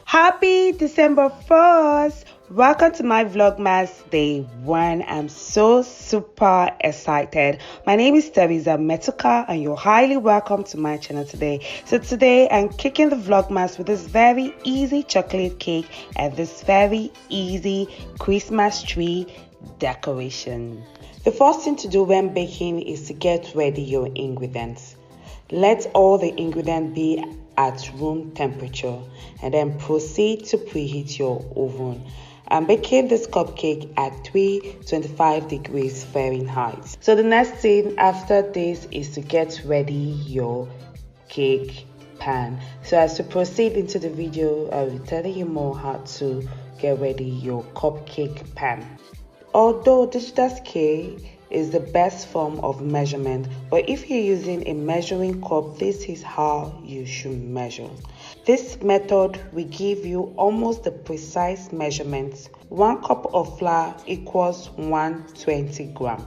Happy December 1st! Welcome to my Vlogmas Day 1. I'm so super excited. My name is Teresa Metuka and you're highly welcome to my channel today. So today I'm kicking the Vlogmas with this very easy chocolate cake and this very easy Christmas tree decoration. The first thing to do when baking is to get ready your ingredients. Let all the ingredients be at room temperature and then proceed to preheat your oven. I'm baking this cupcake at 325 degrees Fahrenheit. So the next thing after this is to get ready your cake pan. So as we proceed into the video, I will be telling you more how to get ready your cupcake pan. Although digital scale is the best form of measurement, but if you're using a measuring cup, this is how you should measure. This method will give you almost the precise measurements. 1 cup of flour equals 120 gram.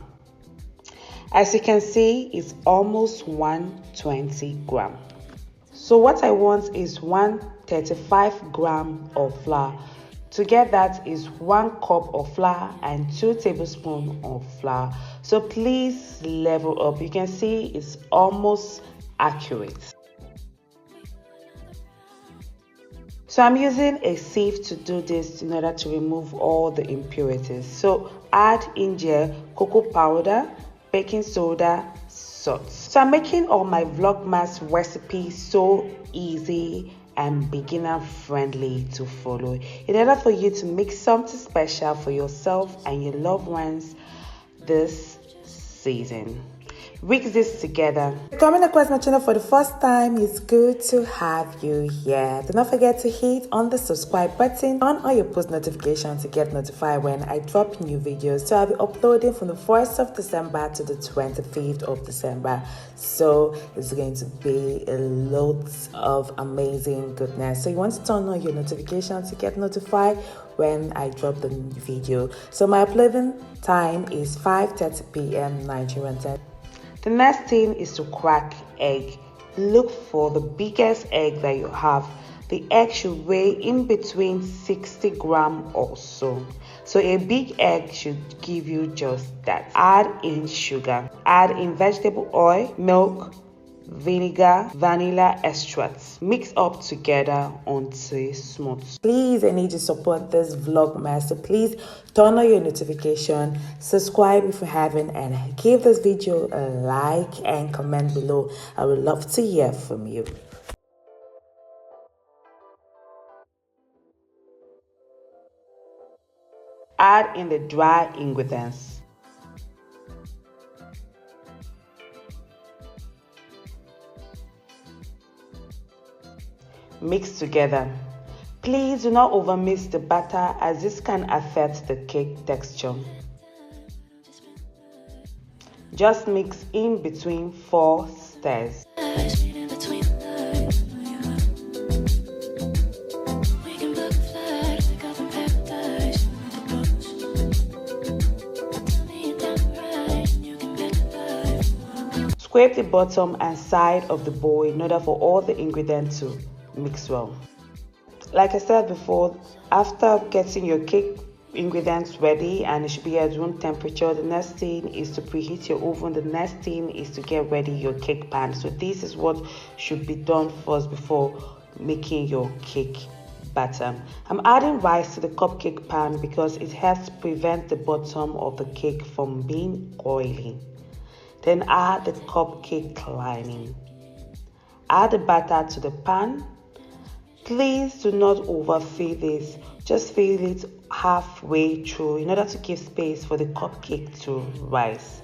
As you can see, it's almost 120 gram. So what I want is 135 gram of flour. To get that is 1 cup of flour and 2 tablespoons of flour. So please level up. You can see it's almost accurate. So I'm using a sieve to do this in order to remove all the impurities. So add in here cocoa powder, baking soda, salt. So I'm making all my Vlogmas recipes so easy and beginner friendly to follow in order for you to make something special for yourself and your loved ones this season. Mix this together. Coming across my channel for the first time, it's good to have you here. Do not forget to hit on the subscribe button, on all your post notifications to get notified when I drop new videos. So I'll be uploading from the 1st of December to the 25th of December. So it's going to be a lot of amazing goodness. So you want to turn on your notifications to get notified when I drop the new video. So my uploading time is 5:30 p.m. Nigerian time. The next thing is to crack egg. Look for the biggest egg that you have. The egg should weigh in between 60 gram or so. So a big egg should give you just that. Add in sugar. Add in vegetable oil, milk, vinegar, vanilla extracts. Mix up together until smooth. Please, I need to support this Vlogmas. So please turn on your notification, subscribe if you haven't, and give this video a like and comment below. I would love to hear from you. Add in the dry ingredients. Mix together. Please do not overmix the batter as this can affect the cake texture. Just mix in between 4 stirrs. Scrape the bottom and side of the bowl in order for all the ingredients to mix well. Like I said before, after getting your cake ingredients ready and it should be at room temperature, the next thing is to preheat your oven. The next thing is to get ready your cake pan. So this is what should be done first before making your cake batter. I'm adding rice to the cupcake pan because it helps prevent the bottom of the cake from being oily. Then add the cupcake lining. Add the batter to the pan. Please do not overfill this. Just fill it halfway through in order to give space for the cupcake to rise.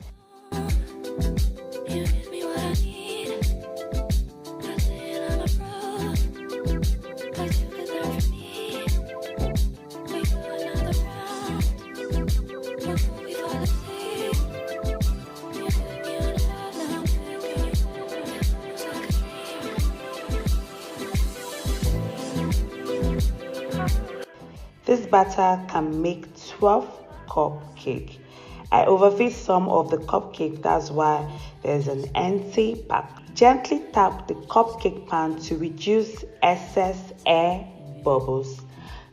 This batter can make 12 cupcakes. I overfilled some of the cupcake, that's why there's an empty pack. Gently tap the cupcake pan to reduce excess air bubbles.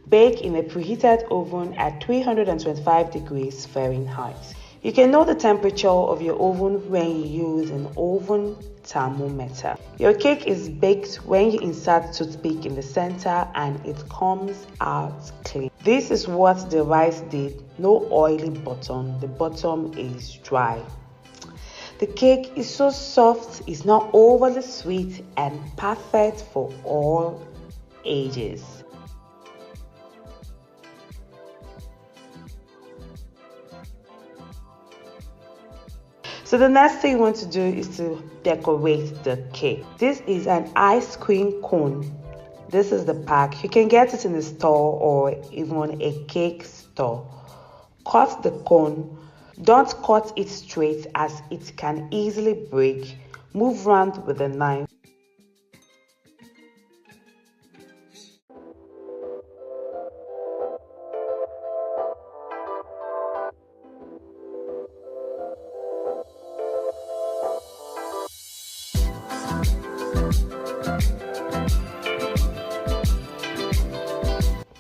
Bake in a preheated oven at 325 degrees Fahrenheit. You can know the temperature of your oven when you use an oven thermometer. Your cake is baked when you insert toothpick in the center and it comes out clean. This is what the rice did. No oily bottom. The bottom is dry. The cake is so soft, it's not overly sweet and perfect for all ages. So the next thing you want to do is to decorate the cake. This is an ice cream cone. This is the pack. You can get it in the store or even a cake store. Cut the cone. Don't cut it straight as it can easily break. Move around with a knife.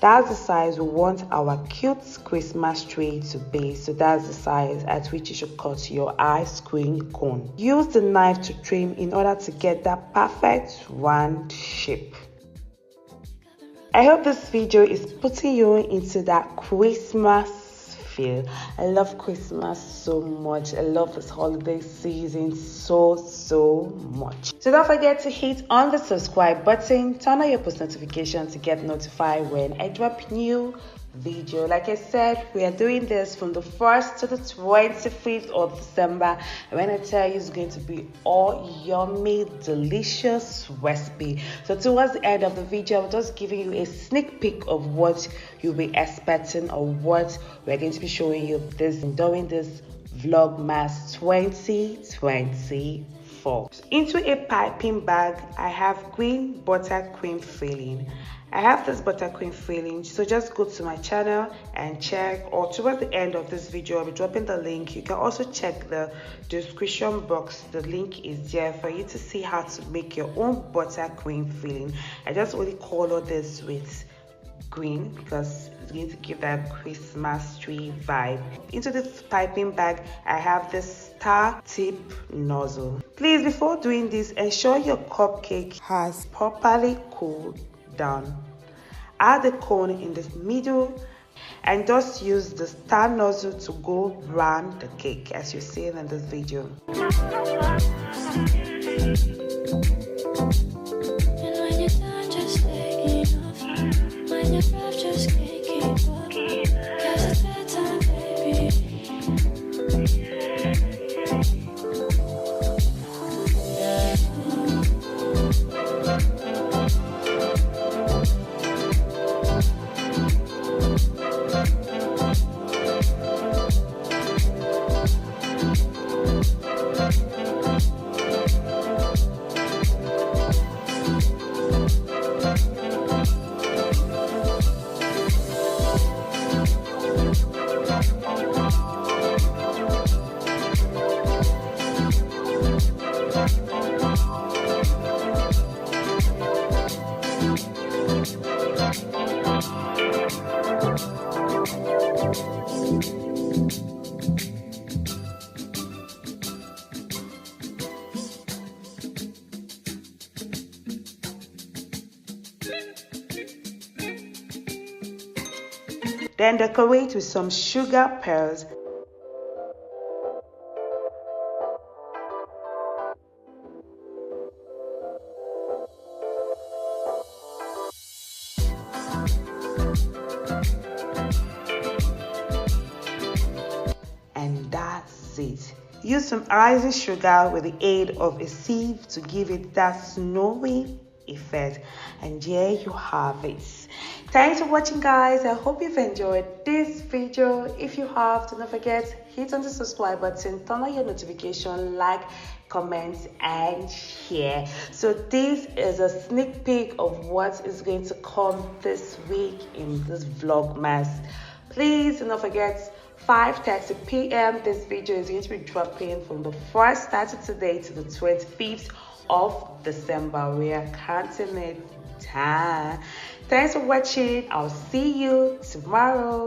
That's the size we want our cute Christmas tree to be. So that's the size at which you should cut your ice cream cone. Use the knife to trim in order to get that perfect round shape. I hope this video is putting you into that Christmas feel. I love Christmas so much. I love this holiday season so much. So don't forget to hit on the subscribe button, turn on your post notification to get notified when I drop new video. Like I said, we are doing this from the 1st to the 25th of December, and when I tell you, it's going to be all yummy, delicious recipe. So towards the end of the video, I'm just giving you a sneak peek of what you'll be expecting or what we're going to be showing you during this Vlogmas 2024. Into a piping bag, I have green buttercream filling. I have this buttercream filling, so just go to my channel and check, or towards the end of this video I'll be dropping the link. You can also check the description box. The link is there for you to see how to make your own buttercream filling. I just only color this with green because it's going to give that Christmas tree vibe. Into this piping bag, I have this star tip nozzle. Please, before doing this, ensure your cupcake has properly cooled down. Add the cone in the middle and just use the star nozzle to go round the cake as you see in this video. Then decorate with some sugar pearls. And that's it. Use some icing sugar with the aid of a sieve to give it that snowy effect. And there you have it. Thanks for watching, guys. I hope you've enjoyed this video. If you have, do not forget, hit on the subscribe button, turn on your notification, like, comment and share. So this is a sneak peek of what is going to come this week in this Vlogmas. Please do not forget, 5:30 p.m. this video is going to be dropping from the 1st Saturday to the 25th of December. We are counting it down. Thanks for watching. I'll see you tomorrow.